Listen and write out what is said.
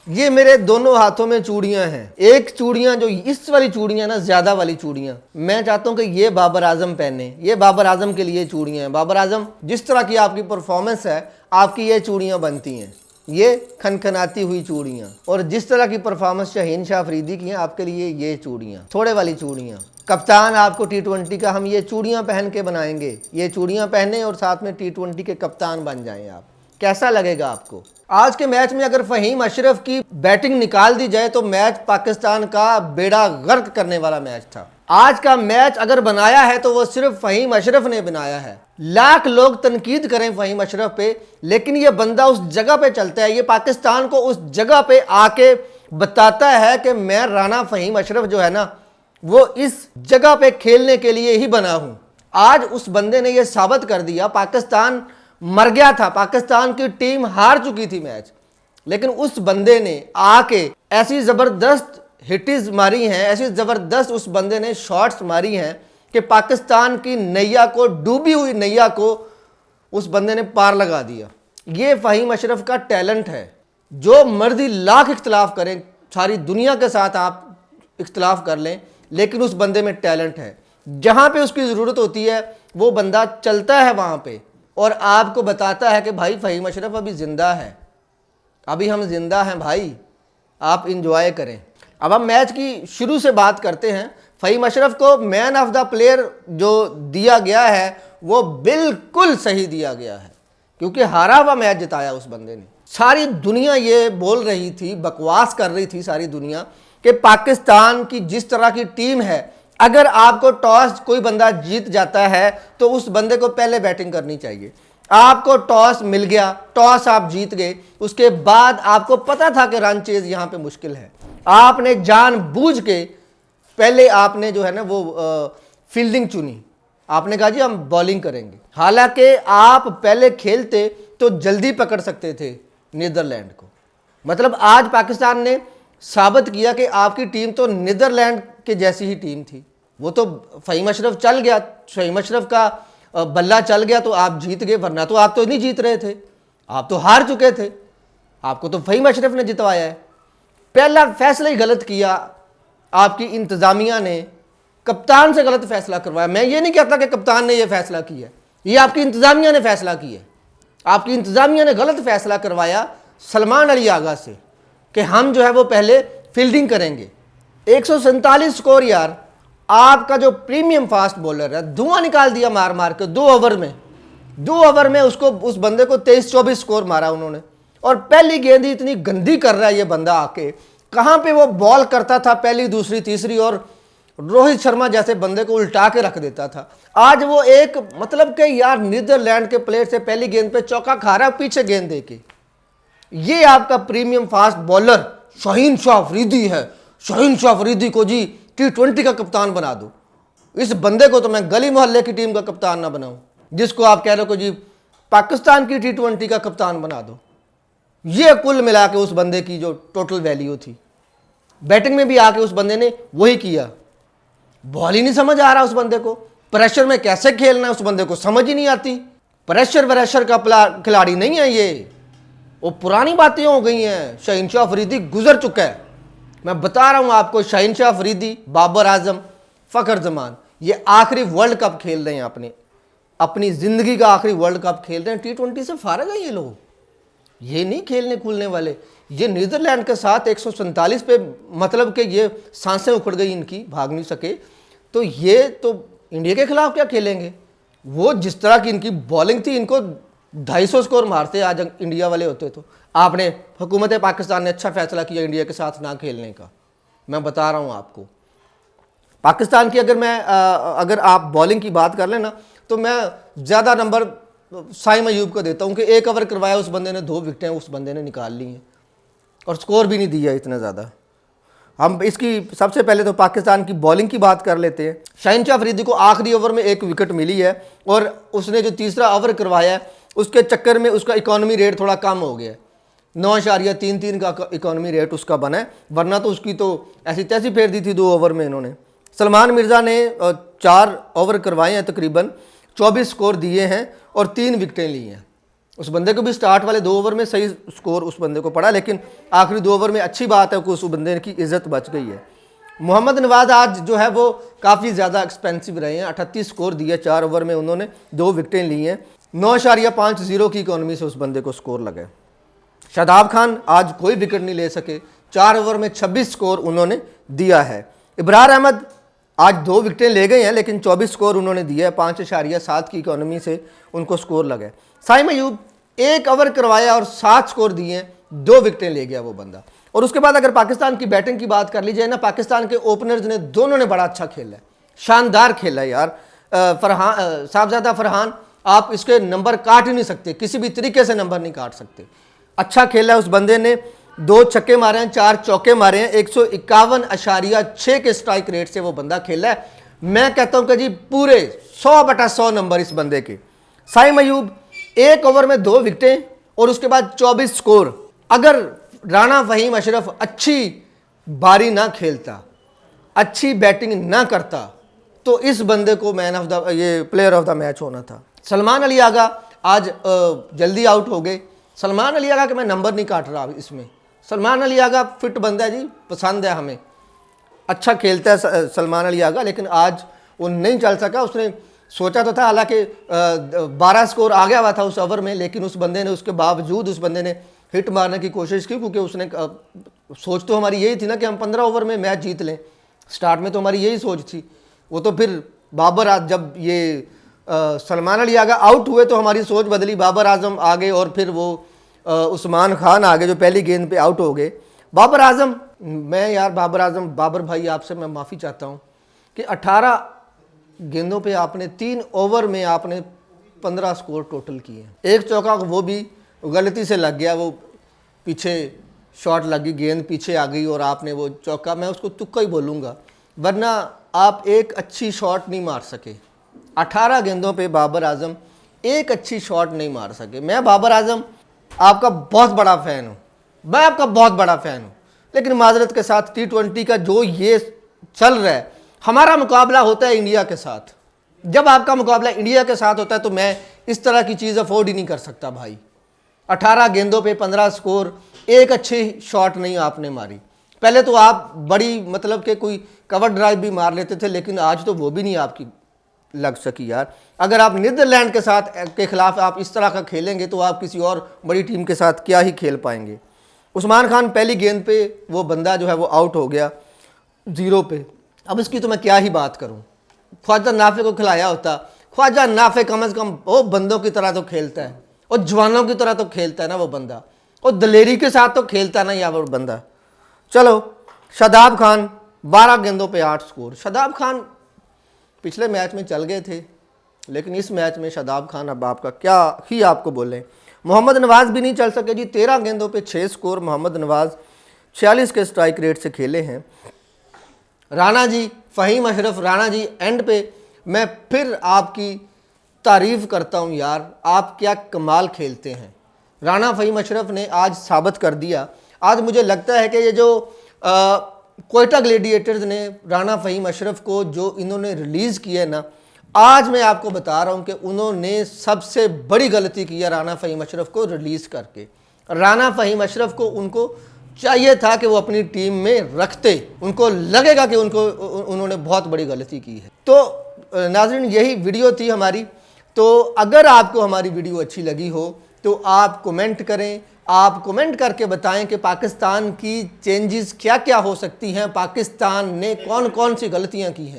ये मेरे दोनों हाथों में चूड़ियां हैं। एक चूड़ियां जो इस वाली चूड़ियां ना, ज्यादा वाली चूड़ियां, मैं चाहता हूं कि ये बाबर आजम पहने। ये बाबर आजम के लिए चूड़ियां हैं। बाबर आजम, जिस तरह की आपकी परफॉर्मेंस है, आपकी ये चूड़ियां बनती हैं, ये खनखनाती हुई चूड़ियां। और जिस तरह की परफॉर्मेंस शाहीन शाह अफरीदी की है, आपके लिए ये चूड़ियां, थोड़े वाली चूड़ियां। कप्तान आपको T20 का हम ये चूड़ियां पहन के बनाएंगे। ये चूड़ियां पहने और साथ में T20 के कप्तान बन जाएं आप। कैसा लगेगा आपको? आज के मैच में अगर फ़हीम अशरफ की बैटिंग निकाल दी जाए तो मैच पाकिस्तान का बेड़ा गर्क करने वाला मैच था। आज का मैच अगर बनाया है तो वो सिर्फ फ़हीम अशरफ ने बनाया है। लाख लोग तनकीद करें फ़हीम अशरफ पे, लेकिन ये बंदा उस जगह पे चलता है। ये पाकिस्तान को उस जगह पे आके बताता है कि मैं राना फ़हीम अशरफ जो है ना, वो इस जगह पे खेलने के लिए ही बना हूं। आज उस बंदे ने ये साबित कर दिया। पाकिस्तान मर गया था, पाकिस्तान की टीम हार चुकी थी मैच, लेकिन उस बंदे ने आके ऐसी जबरदस्त हिट्स मारी हैं, ऐसी जबरदस्त उस बंदे ने शॉट्स मारी हैं कि पाकिस्तान की नैया को, डूबी हुई नैया को उस बंदे ने पार लगा दिया। ये फ़हीम अशरफ का टैलेंट है। जो मर्जी लाख इख्तलाफ करें, सारी दुनिया के साथ आप इख्तलाफ कर लें, लेकिन उस बंदे में टैलेंट है। जहां पे उसकी ज़रूरत होती है वो बंदा चलता है वहां पे और आपको बताता है कि भाई फ़हीम अशरफ अभी ज़िंदा है, अभी हम ज़िंदा हैं भाई, आप इंजॉय करें। अब हम मैच की शुरू से बात करते हैं। फ़हीम अशरफ को मैन ऑफ द प्लेयर जो दिया गया है वो बिल्कुल सही दिया गया है, क्योंकि हारा हुआ मैच जिताया उस बंदे ने। सारी दुनिया ये बोल रही थी, बकवास कर रही थी सारी दुनिया, कि पाकिस्तान की जिस तरह की टीम है, अगर आपको टॉस कोई बंदा जीत जाता है तो उस बंदे को पहले बैटिंग करनी चाहिए। आपको टॉस मिल गया, टॉस आप जीत गए, उसके बाद आपको पता था कि रन चेज यहां पे मुश्किल है, आपने जानबूझ के पहले आपने जो है ना वो फील्डिंग चुनी। आपने कहा जी हम बॉलिंग करेंगे। हालांकि आप पहले खेलते तो जल्दी पकड़ सकते थे नीदरलैंड को। मतलब आज पाकिस्तान ने साबित किया कि आपकी टीम तो नीदरलैंड के जैसी ही टीम थी। वो तो फ़हीम अशरफ चल गया, फ़हीम अशरफ का बल्ला चल गया तो आप जीत गए, वरना तो आप तो नहीं जीत रहे थे, आप तो हार चुके थे। आपको तो फ़हीम अशरफ ने जितवाया है। पहला फैसला ही गलत किया आपकी इंतज़ामिया ने, कप्तान से गलत फैसला करवाया। मैं ये नहीं कहता कि कप्तान ने ये फैसला किया, ये आपकी इंतज़ामिया ने फैसला किया। आपकी इंतज़ामिया ने गलत फैसला करवाया सलमान अली आगा से कि हम जो है वो पहले फील्डिंग करेंगे। 147 स्कोर यार, आपका जो प्रीमियम फास्ट बॉलर है धुआं निकाल दिया मार मार के। 2 ओवर में उसको, उस बंदे को 23-24 स्कोर मारा उन्होंने। और पहली गेंद ही इतनी गंदी कर रहा है ये बंदा आके, कहां पे वो बॉल करता था पहली, दूसरी, तीसरी, और रोहित शर्मा जैसे बंदे को उल्टा के रख देता था। आज वो एक मतलब कि यार नीदरलैंड के प्लेयर से पहली गेंद पे चौका खा रहा है पीछे गेंद देके। ये आपका premium fast bowler Shaheen Shah Afridi है। शाहीन शाह अफरीदी को जी T20 का कप्तान बना दो। इस बंदे को तो मैं गली मोहल्ले की टीम का कप्तान ना बनाऊं, जिसको आप कह रहे हो जी पाकिस्तान की T20 का कप्तान बना दो। ये कुल मिला के उस बंदे की जो टोटल वैल्यू थी। बैटिंग में भी आके उस बंदे ने वही किया। बॉल ही नहीं समझ आ रहा उस बंदे को, प्रेशर में कैसे खेलना है उस बंदे को समझ ही नहीं आती। प्रेशर का खिलाड़ी नहीं है ये, वो पुरानी बातें हो गई हैं। शाहीन शाह अफरीदी गुजर चुका है। मैं बता रहा हूं आपको, शाहीन शाह अफरीदी, बाबर आजम, फ़खर जमान, ये आखिरी वर्ल्ड कप खेल रहे हैं, अपनी ज़िंदगी का आखिरी वर्ल्ड कप खेल रहे हैं। T20 से फारग है ये लोग, ये नहीं खेलने कूदने वाले। ये नीदरलैंड के साथ 147 पे, मतलब कि ये सांसें उखड़ गई इनकी, भाग नहीं सके। तो ये तो इंडिया के खिलाफ क्या खेलेंगे। वो जिस तरह की इनकी बॉलिंग थी, इनको 250 स्कोर मारते आज इंडिया वाले होते। तो आपने, हुकूमत पाकिस्तान ने अच्छा फैसला किया इंडिया के साथ ना खेलने का। मैं बता रहा हूं आपको, पाकिस्तान की अगर आप बॉलिंग की बात कर लेना तो मैं ज़्यादा नंबर साइम अयूब को देता हूं कि 1 ओवर करवाया उस बंदे ने, 2 विकेटें उस बंदे ने निकाल ली हैं और स्कोर भी नहीं दिया इतना ज़्यादा। हम इसकी सबसे पहले तो पाकिस्तान की बॉलिंग की बात कर लेते हैं। शाहीन शाह अफरीदी को आखिरी ओवर में 1 विकेट मिली है और उसने जो तीसरा ओवर करवाया है उसके चक्कर में उसका इकॉनमी रेट थोड़ा कम हो गया है। 9.33 का इकॉनमी रेट उसका बना है, वरना तो उसकी तो ऐसी तैसी फेर दी थी 2 ओवर में इन्होंने। सलमान मिर्ज़ा ने 4 ओवर करवाए हैं, तकरीबन 24 स्कोर दिए हैं और 3 विकेटें ली हैं। उस बंदे को भी स्टार्ट वाले 2 ओवर में सही स्कोर उस बंदे को पड़ा, लेकिन आखिरी 2 ओवर में अच्छी बात है कि उस बंदे की इज्जत बच गई है। मोहम्मद नवाज आज जो है वो काफ़ी ज़्यादा एक्सपेंसिव रहे हैं, 38 स्कोर दिए, 4 ओवर में उन्होंने 2 विकेटें ली हैं, 9.50 की इकॉनमी से उस बंदे को स्कोर लगे। शादाब खान आज कोई विकेट नहीं ले सके, 4 ओवर में 26 स्कोर उन्होंने दिया है। इब्रार अहमद आज 2 विकेटें ले गए हैं, लेकिन 24 स्कोर उन्होंने दिया है, 5.7 की इकॉनमी से उनको स्कोर लगे। साइम अयूब 1 ओवर करवाया और 7 स्कोर दिए, 2 विकेटें ले गया वो बंदा। और उसके बाद अगर पाकिस्तान की बैटिंग की बात कर ली जाए ना, पाकिस्तान के ओपनर्स ने दोनों ने बड़ा अच्छा खेला है, शानदार खेला है यार। साहबजादा फरहान, आप इसके नंबर काट ही नहीं सकते, किसी भी तरीके से नंबर नहीं काट सकते। अच्छा खेला है उस बंदे ने, 2 छक्के मारे हैं, 4 चौके मारे हैं, 151.6 के स्ट्राइक रेट से वो बंदा खेला है। मैं कहता हूं कि जी पूरे 100/100 नंबर इस बंदे के। साइम अयूब 1 ओवर में 2 विकेटें और उसके बाद 24 स्कोर। अगर राणा फहीम अशरफ अच्छी बारी ना खेलता, अच्छी बैटिंग ना करता, तो इस बंदे को मैन ऑफ द ये प्लेयर ऑफ द मैच होना था। सलमान अली आगा आज जल्दी आउट हो गए। सलमान अली आगा के मैं नंबर नहीं काट रहा इसमें, सलमान अली आगा फिट बंदा है जी, पसंद है हमें, अच्छा खेलता है सलमान अली आगा, लेकिन आज वो नहीं चल सका। उसने सोचा तो था, हालांकि 12 स्कोर आ गया हुआ था उस ओवर में, लेकिन उस बंदे ने उसके बावजूद उस बंदे ने हिट मारने की कोशिश की, क्योंकि उसने सोच तो हमारी यही थी ना कि हम 15 ओवर में मैच जीत लें। स्टार्ट में तो हमारी यही सोच थी। वो तो फिर बाबर आज जब ये सलमान अली आगा आउट हुए तो हमारी सोच बदली, बाबर आजम आ गए और फिर वो उस्मान खान आ गए जो पहली गेंद पे आउट हो गए। बाबर आजम, मैं यार बाबर भाई आपसे मैं माफ़ी चाहता हूँ कि 18 गेंदों पे आपने 3 ओवर में आपने 15 स्कोर टोटल किए। एक चौका वो भी गलती से लग गया, वो पीछे शॉट लगी, गेंद पीछे आ गई और आपने वो चौका, मैं उसको तुक्का ही बोलूँगा, वरना आप एक अच्छी शॉट नहीं मार सके। 18 गेंदों पे बाबर आजम एक अच्छी शॉट नहीं मार सके। मैं बाबर आजम आपका बहुत बड़ा फ़ैन हूँ, मैं आपका बहुत बड़ा फ़ैन हूँ, लेकिन माजरत के साथ T20 का जो ये चल रहा है, हमारा मुकाबला होता है इंडिया के साथ। जब आपका मुकाबला इंडिया के साथ होता है तो मैं इस तरह की चीज़ अफोर्ड ही नहीं कर सकता भाई। 18 गेंदों पे 15 स्कोर, एक अच्छी शॉट नहीं आपने मारी। पहले तो आप बड़ी मतलब कि कोई कवर ड्राइव भी मार लेते थे, लेकिन आज तो वो भी नहीं आपकी लग सकी यार। अगर आप नीदरलैंड के साथ के खिलाफ आप इस तरह का खेलेंगे तो आप किसी और बड़ी टीम के साथ क्या ही खेल पाएंगे। उस्मान खान पहली गेंद पे वो बंदा जो है वो आउट हो गया 0 पे। अब इसकी तो मैं क्या ही बात करूं। ख्वाजा नाफे को खिलाया होता, ख्वाजा नाफे कम से कम वो बंदों की तरह तो खेलता है और जवानों की तरह तो खेलता है ना वो बंदा, और दलेरी के साथ तो खेलता ना यार वो बंदा। चलो, शादाब खान 12 गेंदों पे 8 स्कोर। शादाब खान पिछले मैच में चल गए थे, लेकिन इस मैच में शादाब खान अब आपका क्या ही आपको बोलें। मोहम्मद नवाज भी नहीं चल सके जी, 13 गेंदों पे 6 स्कोर। मोहम्मद नवाज 46 के स्ट्राइक रेट से खेले हैं। राणा जी, फ़हीम अशरफ राणा जी एंड पे मैं फिर आपकी तारीफ़ करता हूँ यार, आप क्या कमाल खेलते हैं। राणा फ़हीम अशरफ ने आज साबित कर दिया। आज मुझे लगता है कि ये जो कोयटा ग्लेडिएटर्स ने राणा फ़हीम अशरफ को जो इन्होंने रिलीज़ किया है ना, आज मैं आपको बता रहा हूँ कि उन्होंने सबसे बड़ी गलती की है राणा फ़हीम अशरफ को रिलीज़ करके। राणा फ़हीम अशरफ को उनको चाहिए था कि वो अपनी टीम में रखते, उनको लगेगा कि उन्होंने बहुत बड़ी गलती की है। तो नाज़रीन, यही वीडियो थी हमारी। तो अगर आपको हमारी वीडियो अच्छी लगी हो तो आप कमेंट करें, आप कमेंट करके बताएं कि पाकिस्तान की चेंजेस क्या क्या हो सकती हैं, पाकिस्तान ने कौन कौन सी गलतियां की हैं।